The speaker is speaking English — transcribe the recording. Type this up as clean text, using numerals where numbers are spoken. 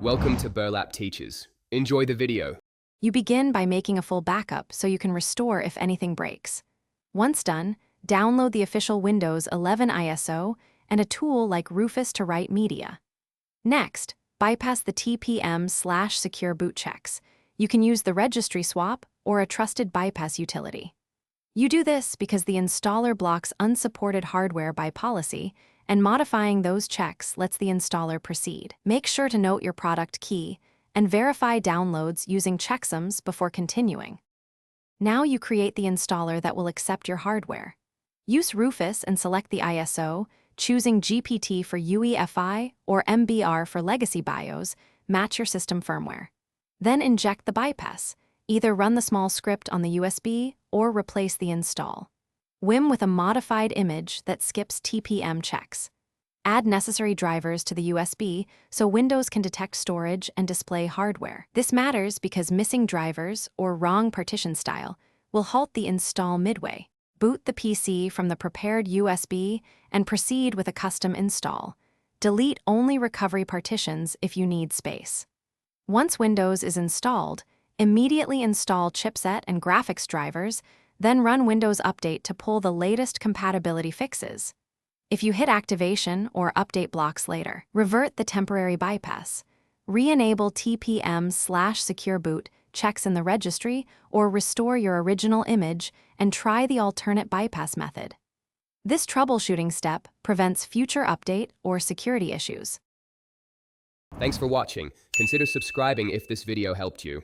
Welcome to Burlap Teachers. Enjoy the video. You begin by making a full backup so you can restore if anything breaks. Once done, download the official Windows 11 ISO and a tool like Rufus to write media. Next, bypass the TPM/secure boot checks. You can use the registry swap or a trusted bypass utility. You do this because the installer blocks unsupported hardware by policy, and modifying those checks lets the installer proceed. Make sure to note your product key and verify downloads using checksums before continuing. Now you create the installer that will accept your hardware. Use Rufus and select the ISO, choosing GPT for UEFI or MBR for legacy BIOS, match your system firmware. Then inject the bypass. Either run the small script on the USB or replace the install. Wim with a modified image that skips TPM checks. Add necessary drivers to the USB so Windows can detect storage and display hardware. This matters because missing drivers or wrong partition style will halt the install midway. Boot the PC from the prepared USB and proceed with a custom install. Delete only recovery partitions if you need space. Once Windows is installed, immediately install chipset and graphics drivers, then run Windows Update to pull the latest compatibility fixes. If you hit activation or update blocks later, revert the temporary bypass. Re-enable TPM/secure boot checks in the registry or restore your original image and try the alternate bypass method. This troubleshooting step prevents future update or security issues. Thanks for watching. Consider subscribing if this video helped you.